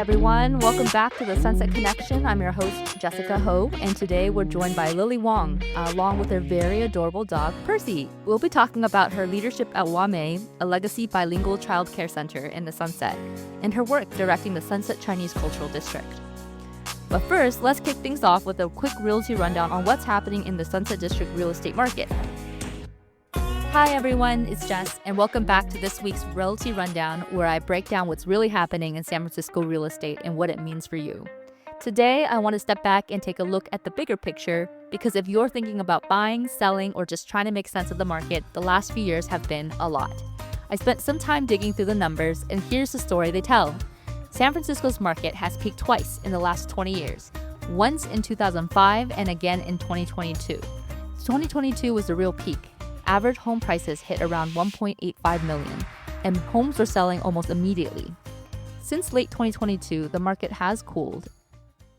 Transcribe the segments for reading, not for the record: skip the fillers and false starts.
everyone, welcome back to the Sunset Connection. I'm your host, Jessica Ho, and today we're joined by Lily Wong, along with her very adorable dog, Percy. We'll be talking about her leadership at Wah Mei, a legacy bilingual childcare center in the Sunset, and her work directing the Sunset Chinese Cultural District. But first, let's kick things off with a quick realty rundown on what's happening in the Sunset District real estate market. Hi everyone, it's Jess, and welcome back to this week's Realty Rundown, where I break down what's really happening in San Francisco real estate and what it means for you. Today, I want to step back and take a look at the bigger picture, because if you're thinking about buying, selling, or just trying to make sense of the market, the last few years have been a lot. I spent some time digging through the numbers, and here's the story they tell. San Francisco's market has peaked twice in the last 20 years, once in 2005 and again in 2022. 2022 was the real peak. Average home prices hit around $1.85 million, and homes were selling almost immediately. Since late 2022, the market has cooled,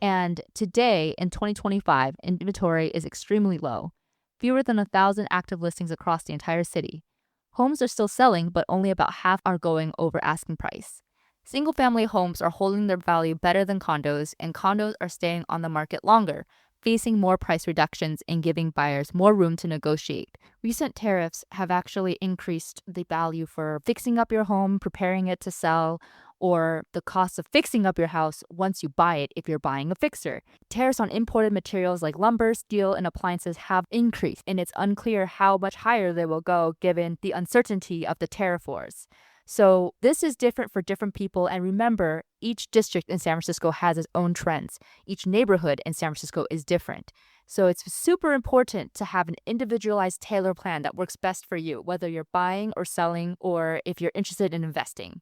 and today, in 2025, inventory is extremely low, fewer than 1,000 active listings across the entire city. Homes are still selling, but only about half are going over asking price. Single-family homes are holding their value better than condos, and condos are staying on the market longer, facing more price reductions and giving buyers more room to negotiate. Recent tariffs have actually increased the value for fixing up your home, preparing it to sell, or the cost of fixing up your house once you buy it if you're buying a fixer. Tariffs on imported materials like lumber, steel, and appliances have increased, and it's unclear how much higher they will go given the uncertainty of the tariff wars. So this is different for different people, and remember, each district in San Francisco has its own trends. Each neighborhood in San Francisco is different. So it's super important to have an individualized tailor plan that works best for you, whether you're buying or selling, or if you're interested in investing.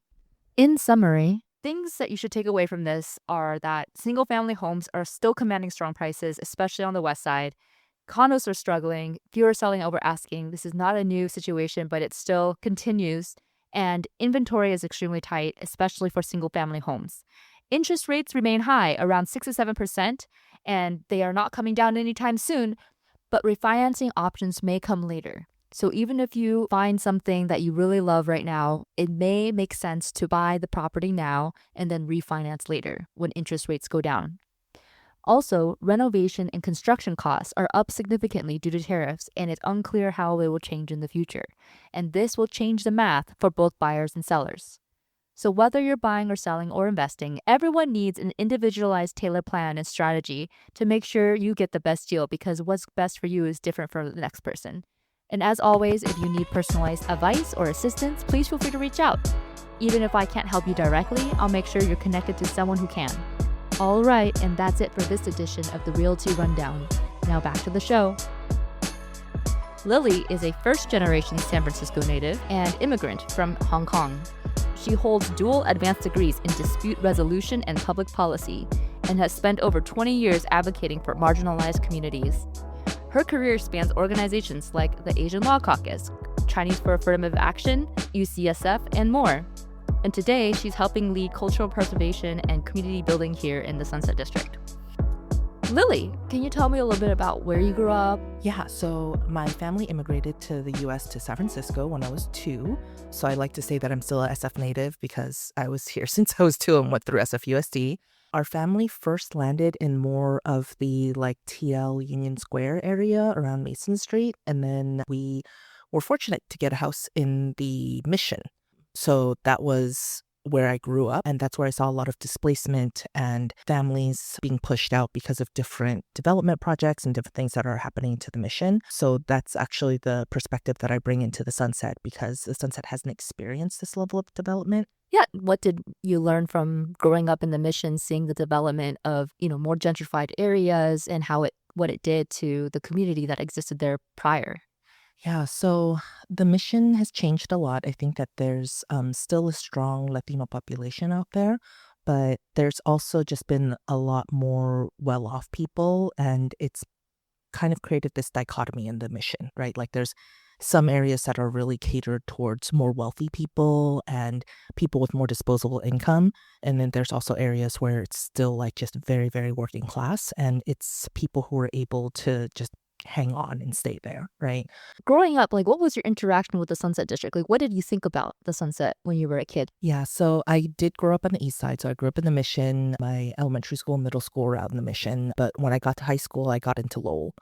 In summary, things that you should take away from this are that single-family homes are still commanding strong prices, especially on the west side. Condos are struggling, fewer selling over asking. This is not a new situation, but it still continues. And inventory is extremely tight, especially for single-family homes. Interest rates remain high, around 6 to 7%, and they are not coming down anytime soon, but refinancing options may come later. So even if you find something that you really love right now, it may make sense to buy the property now and then refinance later when interest rates go down. Also, renovation and construction costs are up significantly due to tariffs, and it's unclear how they will change in the future. And this will change the math for both buyers and sellers. So whether you're buying or selling or investing, everyone needs an individualized tailored plan and strategy to make sure you get the best deal, because what's best for you is different for the next person. And as always, if you need personalized advice or assistance, please feel free to reach out. Even if I can't help you directly, I'll make sure you're connected to someone who can. All right, and that's it for this edition of the Realty Rundown. Now back to the show. Lily is a first-generation San Francisco native and immigrant from Hong Kong. She holds dual advanced degrees in dispute resolution and public policy and has spent over 20 years advocating for marginalized communities. Her career spans organizations like the Asian Law Caucus, Chinese for Affirmative Action, UCSF, and more. And today, she's helping lead cultural preservation and community building here in the Sunset District. Lily, can you tell me a little bit about where you grew up? Yeah, so my family immigrated to the US to San Francisco when I was 2. So I like to say that I'm still a SF native because I was here since I was 2 and went through SFUSD. Our family first landed in more of the TL Union Square area around Mason Street. And then we were fortunate to get a house in the Mission. So that was where I grew up, and that's where I saw a lot of displacement and families being pushed out because of different development projects and different things that are happening to the Mission. So that's actually the perspective that I bring into the Sunset, because the Sunset hasn't experienced this level of development. Yeah, what did you learn from growing up in the Mission, seeing the development of, more gentrified areas and what it did to the community that existed there prior? Yeah, so the Mission has changed a lot. I think that there's still a strong Latino population out there, but there's also just been a lot more well-off people, and it's kind of created this dichotomy in the Mission, right? Like there's some areas that are really catered towards more wealthy people and people with more disposable income. And then there's also areas where it's still just very, very working class, and it's people who are able to just hang on and stay there, right? Growing up, like, what was your interaction with the Sunset District? Like, what did you think about the Sunset when you were a kid? Yeah, so I did grow up on the east side. So I grew up in the Mission. My elementary school, middle school were out in the Mission. But when I got to high school, I got into Lowell.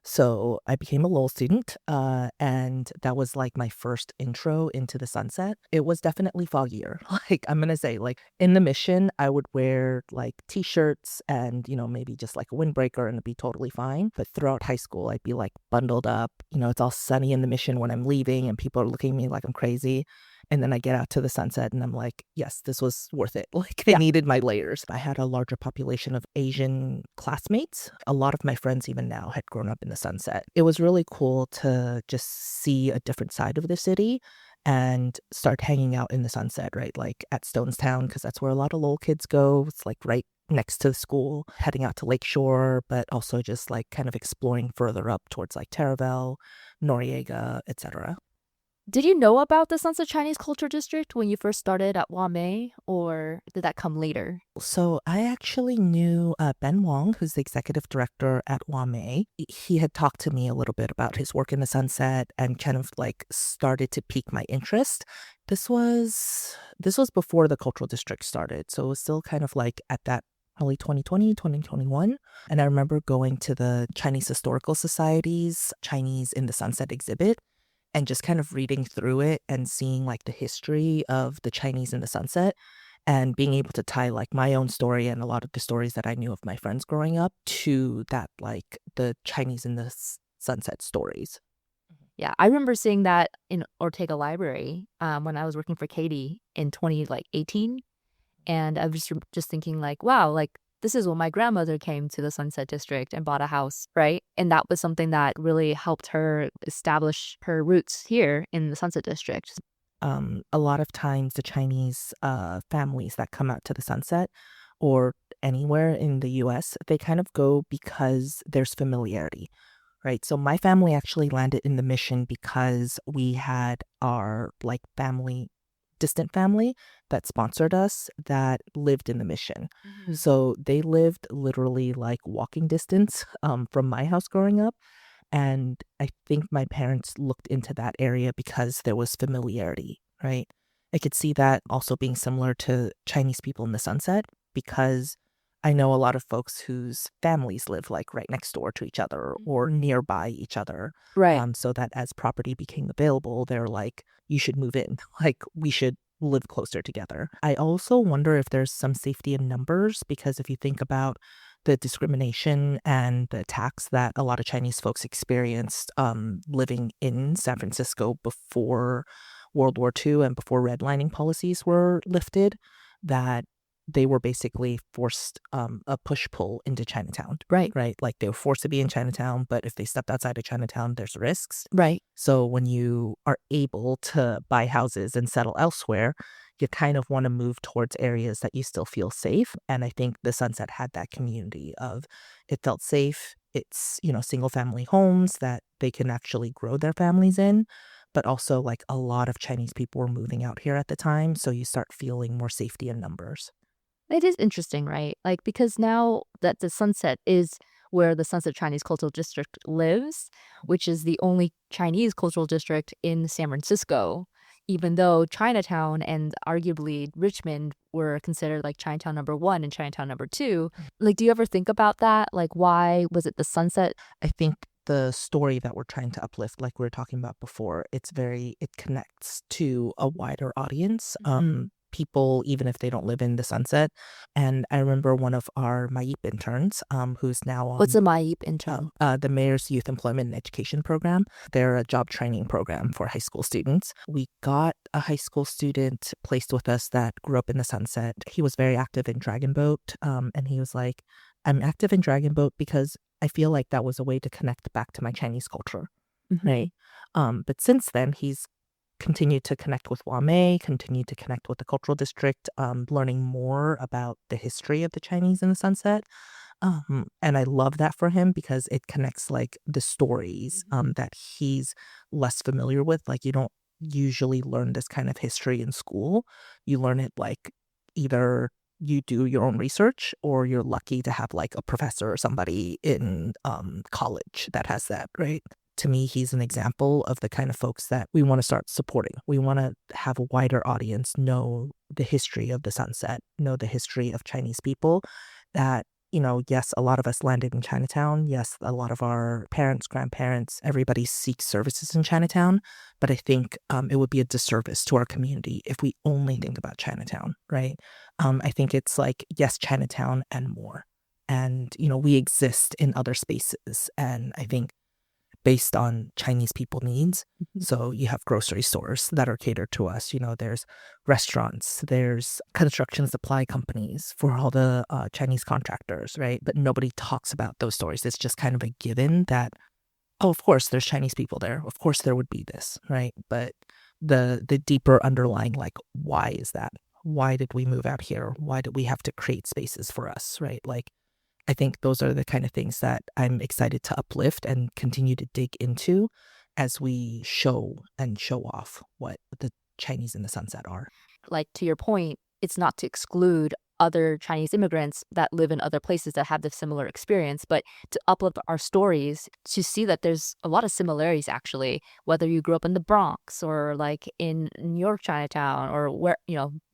So I became a Lowell student, and that was like my first intro into the sunset. It was definitely foggier. Like, I'm going to say, like, in the Mission, I would wear like t-shirts and, maybe just like a windbreaker and it'd be totally fine. But throughout high school, I'd be like bundled up. It's all sunny in the Mission when I'm leaving and people are looking at me like I'm crazy. And then I get out to the sunset and I'm like, yes, this was worth it. Like, I needed my layers. I had a larger population of Asian classmates. A lot of my friends, even now, had grown up in the sunset. It was really cool to just see a different side of the city and start hanging out in the sunset, right? Like at Stonestown, because that's where a lot of Lowell kids go. It's like right next to the school, heading out to Lakeshore, but also just like kind of exploring further up towards like Taravel, Noriega, etc. Did you know about the Sunset Chinese Culture District when you first started at Wah Mei, or did that come later? So I actually knew Ben Wong, who's the executive director at Wah Mei. He had talked to me a little bit about his work in the sunset and kind of like started to pique my interest. This was before the cultural district started, so it was still kind of like at that probably 2020, 2021. And I remember going to the Chinese Historical Society's Chinese in the Sunset exhibit and just kind of reading through it and seeing like the history of the Chinese in the sunset and being able to tie like my own story and a lot of the stories that I knew of my friends growing up to that, like the Chinese in the sunset stories. Yeah, I remember seeing that in Ortega Library when I was working for Katie in 2018. And I was just thinking like, wow, like this is when my grandmother came to the Sunset District and bought a house, right? And that was something that really helped her establish her roots here in the Sunset District. A lot of times the Chinese families that come out to the sunset or anywhere in the US, they kind of go because there's familiarity, right? So my family actually landed in the Mission because we had our like distant family that sponsored us that lived in the Mission. So they lived literally like walking distance from my house growing up. And I think my parents looked into that area because there was familiarity, right? I could see that also being similar to Chinese people in the sunset because I know a lot of folks whose families live like right next door to each other or nearby each other. Right. So that as property became available, they're like, you should move in. Like, we should live closer together. I also wonder if there's some safety in numbers because if you think about the discrimination and the attacks that a lot of Chinese folks experienced living in San Francisco before World War II and before redlining policies were lifted, that they were basically forced a push-pull into Chinatown. Right. Right? Like they were forced to be in Chinatown, but if they stepped outside of Chinatown, there's risks. Right. So when you are able to buy houses and settle elsewhere, you kind of want to move towards areas that you still feel safe. And I think the Sunset had that community of it felt safe. It's, single family homes that they can actually grow their families in. But also like a lot of Chinese people were moving out here at the time. So you start feeling more safety in numbers. It is interesting, right? Like, because now that the Sunset is where the Sunset Chinese Cultural District lives, which is the only Chinese cultural district in San Francisco, even though Chinatown and arguably Richmond were considered like Chinatown number 1 and Chinatown number 2. Like, do you ever think about that? Like, why was it the Sunset? I think the story that we're trying to uplift, like we were talking about before, it connects to a wider audience. People, even if they don't live in the Sunset. And I remember one of our MAIP interns, who's now on What's a MAIP intern? the Mayor's Youth Employment and Education Program. They're a job training program for high school students. We got a high school student placed with us that grew up in the Sunset. He was very active in Dragon Boat, and he was like, I'm active in Dragon Boat because I feel like that was a way to connect back to my Chinese culture, right? But since then, he's continued to connect with Wah Mei, continued to connect with the cultural district, learning more about the history of the Chinese in the Sunset. And I love that for him because it connects like the stories that he's less familiar with. Like you don't usually learn this kind of history in school. You learn it like either you do your own research, or you're lucky to have like a professor or somebody in college that has that, right? To me, he's an example of the kind of folks that we want to start supporting. We want to have a wider audience know the history of the sunset, know the history of Chinese people. That, yes, a lot of us landed in Chinatown. Yes, a lot of our parents, grandparents, everybody seeks services in Chinatown. But I think it would be a disservice to our community if we only think about Chinatown, right? I think it's like, yes, Chinatown and more. And, we exist in other spaces. And I think based on Chinese people needs. So you have grocery stores that are catered to us. There's restaurants, there's construction supply companies for all the Chinese contractors, right? But nobody talks about those stories. It's just kind of a given that, oh, of course, there's Chinese people there. Of course, there would be this, right? But the deeper underlying, like, why is that? Why did we move out here? Why did we have to create spaces for us, right? Like, I think those are the kind of things that I'm excited to uplift and continue to dig into as we show off what the Chinese in the sunset are. Like, to your point, it's not to exclude other Chinese immigrants that live in other places that have the similar experience, but to uplift our stories to see that there's a lot of similarities, actually, whether you grew up in the Bronx or like in New York, Chinatown, or where,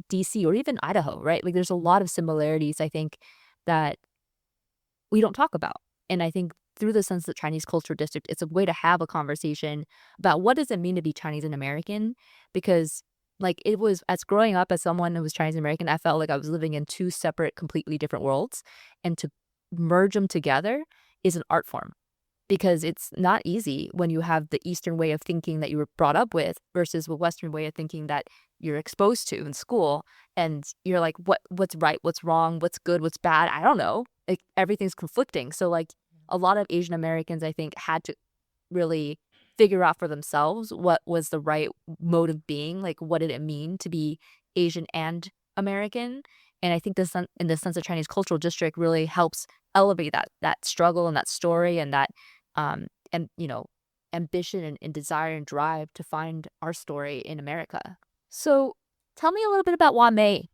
DC or even Idaho, right? Like, there's a lot of similarities, I think, that we don't talk about. And I think through the Sunset Chinese Culture District, it's a way to have a conversation about what does it mean to be Chinese and American? Because like, it was, as growing up as someone who was Chinese American, I felt like I was living in two separate, completely different worlds. And to merge them together is an art form, because it's not easy when you have the Eastern way of thinking that you were brought up with versus the Western way of thinking that you're exposed to in school. And you're like, what's right, what's wrong, what's good, what's bad? I don't know. Like, everything's conflicting. So like, a lot of Asian Americans, I think, had to really figure out for themselves what was the right mode of being. Like, what did it mean to be Asian and American? And I think in the Sense of Chinese Cultural District really helps elevate that struggle and that story and that and ambition and desire and drive to find our story in America. So tell me a little bit about Wah Mei.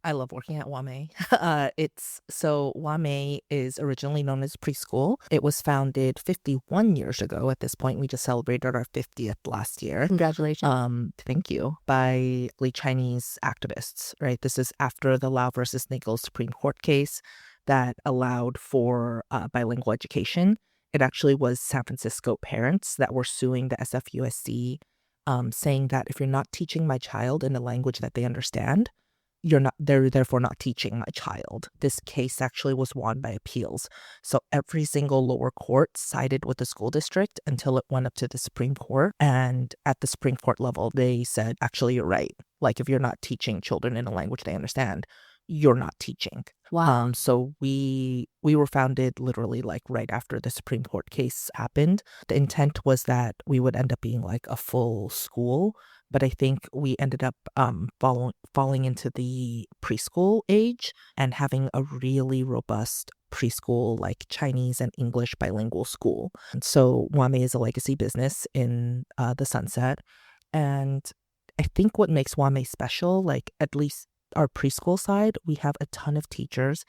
I love working at Wah Mei. Wah Mei is originally known as preschool. It was founded 51 years ago. At this point, we just celebrated our 50th last year. Congratulations. Thank you. By Chinese activists, right? This is after the Lau versus Nichols Supreme Court case that allowed for bilingual education. It actually was San Francisco parents that were suing the SFUSD, saying that if you're not teaching my child in a language that they understand, they're therefore not teaching my child. This case actually was won by appeals. So every single lower court sided with the school district until it went up to the Supreme Court. And at the Supreme Court level, they said, actually, you're right. Like, if you're not teaching children in a language they understand, you're not teaching. Wow. So we were founded literally like right after the Supreme Court case happened. The intent was that we would end up being like a full school, but I think we ended up falling into the preschool age and having a really robust preschool, like Chinese and English bilingual school. And so Wah Mei is a legacy business in the Sunset. And I think what makes Wah Mei special, like at least our preschool side, we have a ton of teachers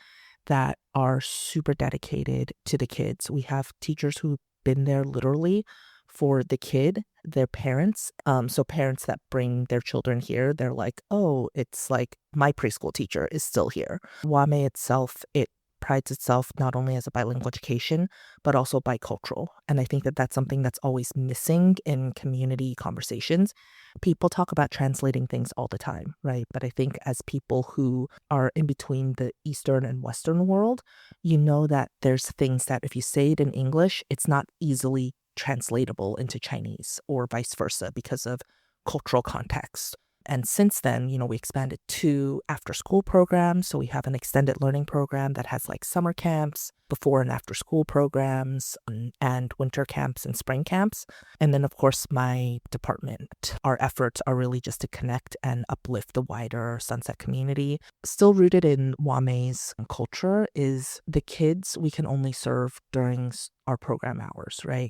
that are super dedicated to the kids. We have teachers who've been there literally for the kid, their parents. So parents that bring their children here, they're like, oh, it's like my preschool teacher is still here. Wah Mei itself, it prides itself not only as a bilingual education, but also bicultural. And I think that that's something that's always missing in community conversations. People talk about translating things all the time, right? But I think as people who are in between the Eastern and Western world, you know that there's things that if you say it in English, it's not easily translatable into Chinese or vice versa because of cultural context. And since then, we expanded to after school programs. So we have an extended learning program that has like summer camps, before and after school programs, and winter camps and spring camps. And then, of course, my department, our efforts are really just to connect and uplift the wider Sunset community. Still rooted in Wah Mei's culture is the kids we can only serve during our program hours, right?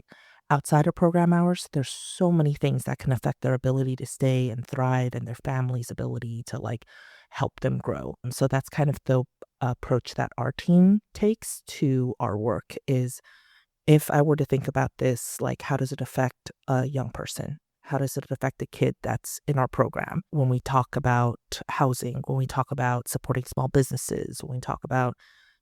Outside of program hours, there's so many things that can affect their ability to stay and thrive and their family's ability to like help them grow. And so that's kind of the approach that our team takes to our work is, if I were to think about this, like, how does it affect a young person? How does it affect the kid that's in our program? When we talk about housing, when we talk about supporting small businesses, when we talk about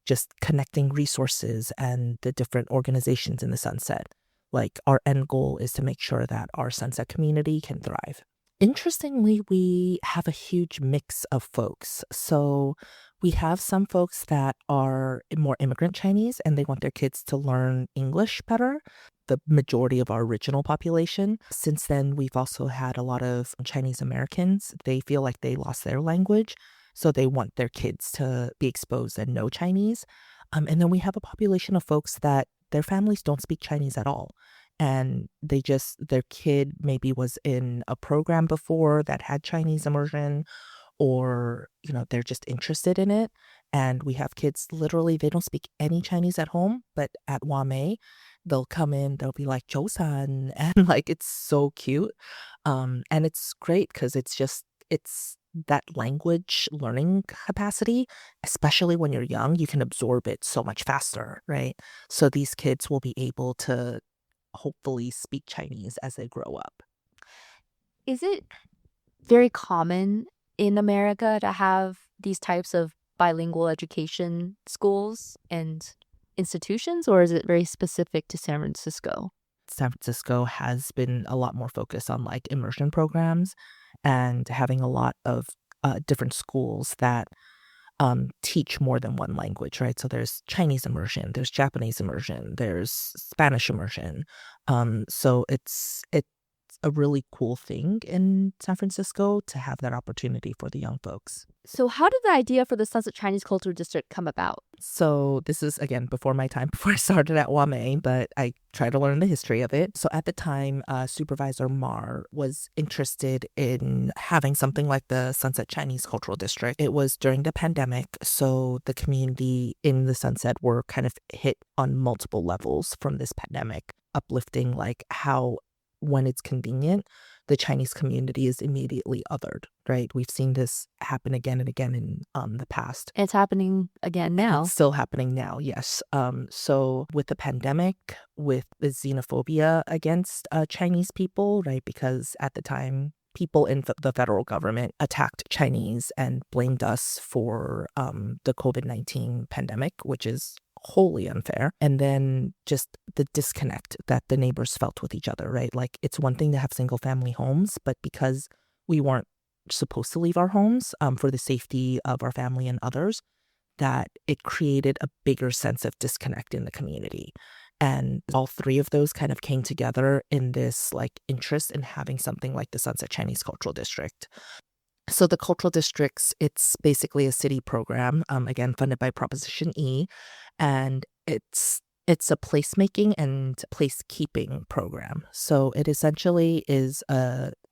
just connecting resources and the different organizations in the Sunset, like, our end goal is to make sure that our Sunset community can thrive. Interestingly, we have a huge mix of folks. So we have some folks that are more immigrant Chinese and they want their kids to learn English better, the majority of our original population. Since then, we've also had a lot of Chinese Americans. They feel like they lost their language, so they want their kids to be exposed and know Chinese. And then we have a population of folks that their families don't speak Chinese at all. And their kid maybe was in a program before that had Chinese immersion, or, they're just interested in it. And we have kids, literally, they don't speak any Chinese at home, but at Wah Mei, they'll come in, they'll be like, Josan, and like, it's so cute. And it's great because it's that language learning capacity, especially when you're young, you can absorb it so much faster, right? So these kids will be able to hopefully speak Chinese as they grow up. Is it very common in America to have these types of bilingual education schools and institutions, or is it very specific to San Francisco? San Francisco has been a lot more focused on like immersion programs and having a lot of different schools that teach more than one language, right? So there's Chinese immersion, there's Japanese immersion, there's Spanish immersion. So it's a really cool thing in San Francisco to have that opportunity for the young folks. So how did the idea for the Sunset Chinese Cultural District come about? So this is, again, before my time, before I started at Wah Mei, but I tried to learn the history of it. So at the time, Supervisor Mar was interested in having something like the Sunset Chinese Cultural District. It was during the pandemic, so the community in the Sunset were kind of hit on multiple levels from this pandemic, uplifting like how, when it's convenient, the Chinese community is immediately othered, right? We've seen this happen again and again in the past. It's happening again now. It's still happening now, yes. So with the pandemic, with the xenophobia against Chinese people, right? Because at the time, people in the federal government attacked Chinese and blamed us for the COVID-19 pandemic, which is wholly unfair. And then just the disconnect that the neighbors felt with each other, right? Like, it's one thing to have single family homes, but because we weren't supposed to leave our homes for the safety of our family and others, that it created a bigger sense of disconnect in the community. And all three of those kind of came together in this like interest in having something like the Sunset Chinese Cultural District. So the cultural districts, it's basically a city program, again, funded by Proposition E, and it's a placemaking and placekeeping program. So it essentially is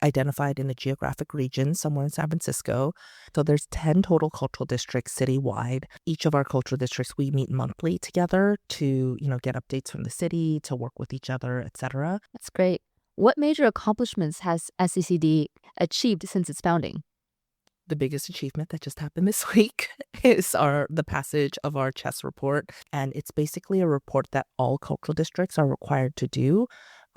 identified in a geographic region somewhere in San Francisco. So there's 10 total cultural districts citywide. Each of our cultural districts, we meet monthly together to, get updates from the city, to work with each other, etc. That's great. What major accomplishments has SCCD achieved since its founding? The biggest achievement that just happened this week is the passage of our chess report. And it's basically a report that all cultural districts are required to do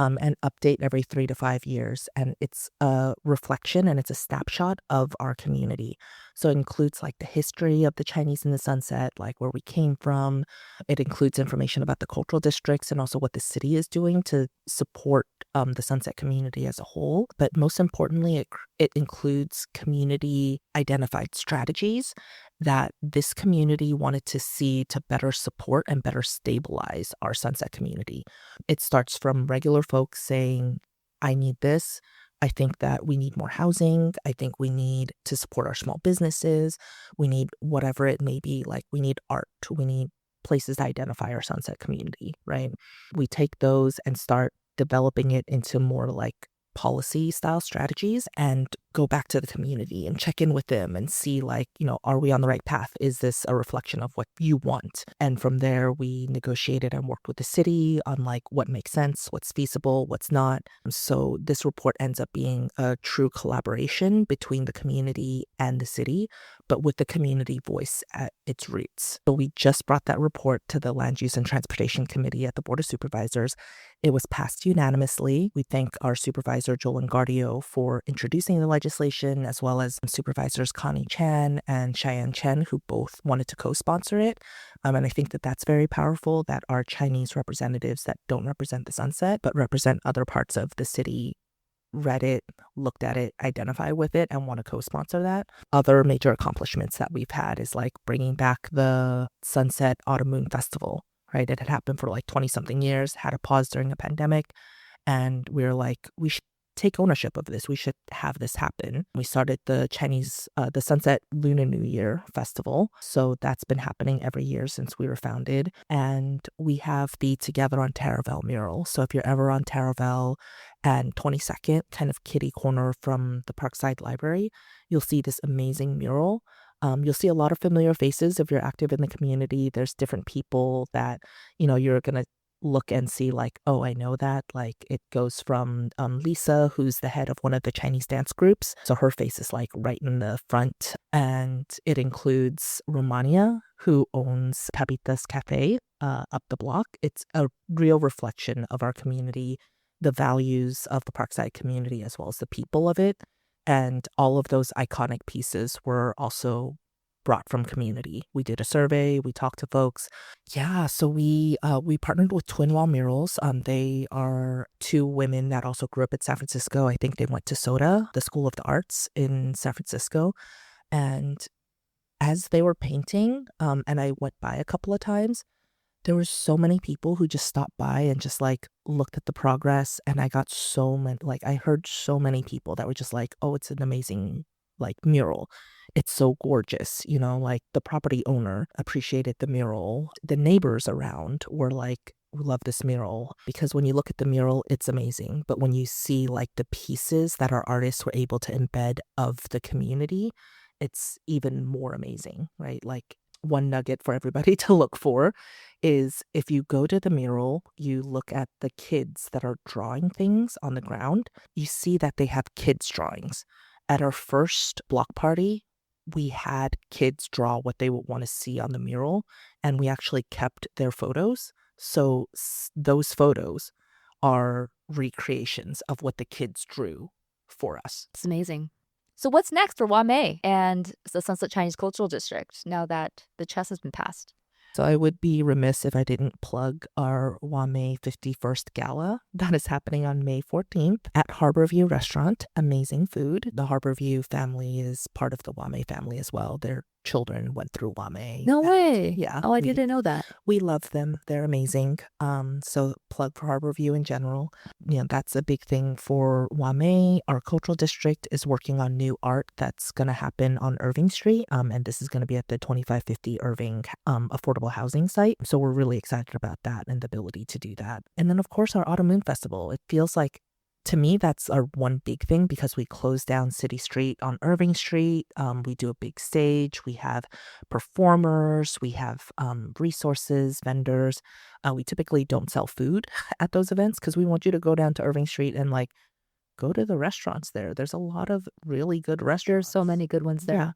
and update every 3 to 5 years. And it's a reflection and it's a snapshot of our community. So it includes like the history of the Chinese in the Sunset, like where we came from. It includes information about the cultural districts and also what the city is doing to support the Sunset community as a whole. But most importantly, it includes community identified strategies that this community wanted to see to better support and better stabilize our Sunset community. It starts from regular folks saying, I need this. I think that we need more housing. I think we need to support our small businesses. We need whatever it may be. Like, we need art. We need places to identify our Sunset community, right? We take those and start developing it into more like policy style strategies and go back to the community and check in with them and see like, are we on the right path? Is this a reflection of what you want? And from there, we negotiated and worked with the city on like what makes sense, what's feasible, what's not. So this report ends up being a true collaboration between the community and the city, but with the community voice at its roots. So we just brought that report to the Land Use and Transportation Committee at the Board of Supervisors. It was passed unanimously. We thank our supervisor, Joel Gardio, for introducing the legislation, as well as supervisors Connie Chan and Cheyenne Chen, who both wanted to co-sponsor it. And I think that that's very powerful that our Chinese representatives that don't represent the Sunset, but represent other parts of the city, read it, looked at it, identify with it, and want to co-sponsor that. Other major accomplishments that we've had is like bringing back the Sunset Autumn Moon Festival, right? It had happened for like 20-something years, had a pause during a pandemic, and we were like, we should take ownership of this. We should have this happen. We started the the Sunset Lunar New Year Festival. So that's been happening every year since we were founded. And we have the Together on Taravel mural. So if you're ever on Taravel and 22nd, kind of kitty corner from the Parkside Library, you'll see this amazing mural. You'll see a lot of familiar faces if you're active in the community. There's different people that, you're going to look and see like, oh, I know that. Like it goes from Lisa, who's the head of one of the Chinese dance groups. So her face is like right in the front. And it includes Romania, who owns Papitas Cafe up the block. It's a real reflection of our community, the values of the Parkside community, as well as the people of it. And all of those iconic pieces were also brought from community. We did a survey, we talked to folks. Yeah, so we partnered with Twin Wall Murals. They are two women that also grew up in San Francisco. I think they went to SOTA, the School of the Arts in San Francisco. And as they were painting, and I went by a couple of times, there were so many people who just stopped by and just like looked at the progress. And I got so many, like I heard so many people that were just like, oh, it's an amazing like mural. It's so gorgeous, like the property owner appreciated the mural. The neighbors around were like, we love this mural, because when you look at the mural, it's amazing. But when you see like the pieces that our artists were able to embed of the community, it's even more amazing, right? Like one nugget for everybody to look for is if you go to the mural, you look at the kids that are drawing things on the ground, you see that they have kids' drawings. At our first block party, we had kids draw what they would want to see on the mural, and we actually kept their photos. So those photos are recreations of what the kids drew for us. It's amazing. So what's next for Wah Mei and the Sunset Chinese Cultural District now that the chess has been passed? So I would be remiss if I didn't plug our Wah Mei 51st Gala that is happening on May 14th at Harborview Restaurant. Amazing food. The Harborview family is part of the Wah Mei family as well. Their children went through Wah Mei. No way. Yeah. Oh, I didn't know that. We love them. They're amazing. So plug for Harborview in general. That's a big thing for Wah Mei. Our cultural district is working on new art that's going to happen on Irving Street. And this is going to be at the 2550 Irving affordable housing site. So we're really excited about that and the ability to do that. And then, of course, our Autumn Moon Festival. It feels like, to me, that's our one big thing because we close down City Street on Irving Street. We do a big stage. We have performers. We have resources, vendors. We typically don't sell food at those events because we want you to go down to Irving Street and like go to the restaurants there. There's a lot of really good restaurants. There's so many good ones there. Yeah.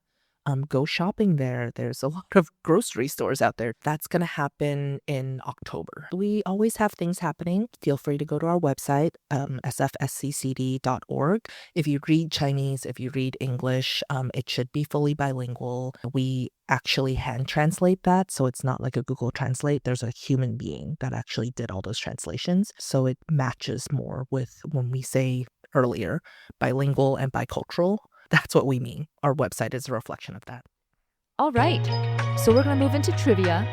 Go shopping there. There's a lot of grocery stores out there. That's going to happen in October. We always have things happening. Feel free to go to our website, sfsccd.org. If you read Chinese, if you read English, it should be fully bilingual. We actually hand translate that, so it's not like a Google Translate. There's a human being that actually did all those translations, so it matches more with when we say earlier bilingual and bicultural. That's what we mean. Our website is a reflection of that. All right. So we're going to move into trivia.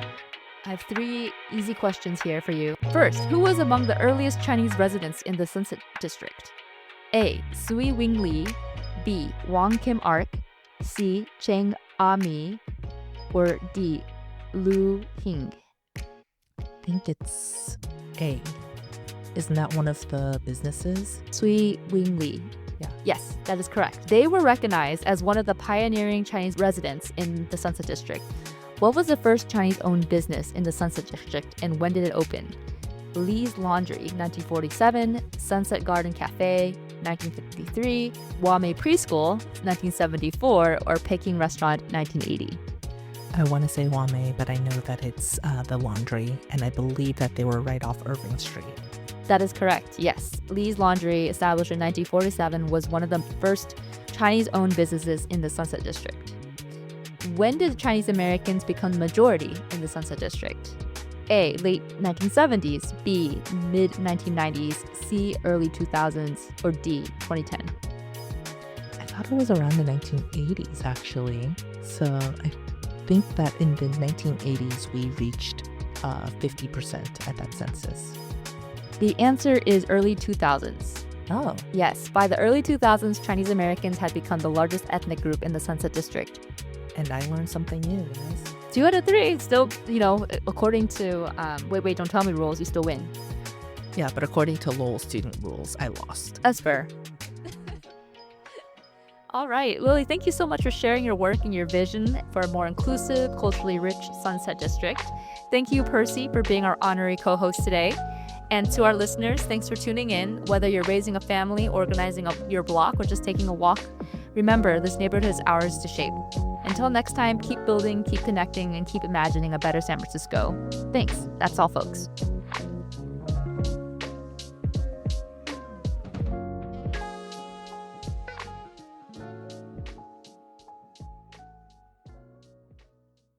I have 3 easy questions here for you. First, who was among the earliest Chinese residents in the Sunset District? A. Sui Wing Li. B. Wang Kim Ark. C. Cheng Ami. Or D. Lu Hing. I think it's A. Isn't that one of the businesses? Sui Wing Li. Yeah. Yes, that is correct. They were recognized as one of the pioneering Chinese residents in the Sunset District. What was the first Chinese-owned business in the Sunset District, and when did it open? Lee's Laundry, 1947, Sunset Garden Cafe, 1953, Wah Mei Preschool, 1974, or Peking Restaurant, 1980. I want to say Wah Mei, but I know that it's the laundry, and I believe that they were right off Irving Street. That is correct, yes. Lee's Laundry, established in 1947, was one of the first Chinese-owned businesses in the Sunset District. When did Chinese Americans become the majority in the Sunset District? A, late 1970s, B, mid 1990s, C, early 2000s, or D, 2010? I thought it was around the 1980s, actually. So I think that in the 1980s, we reached 50% at that census. The answer is early 2000s. Oh. Yes, by the early 2000s, Chinese Americans had become the largest ethnic group in the Sunset District. And I learned something new, guys. 2 out of 3. Still, according to wait, don't tell me rules, you still win. Yeah, but according to Lowell student rules, I lost. That's fair. All right, Lily, thank you so much for sharing your work and your vision for a more inclusive, culturally rich Sunset District. Thank you, Percy, for being our honorary co-host today. And to our listeners, thanks for tuning in. Whether you're raising a family, organizing your block, or just taking a walk, remember, this neighborhood is ours to shape. Until next time, keep building, keep connecting, and keep imagining a better San Francisco. Thanks. That's all, folks.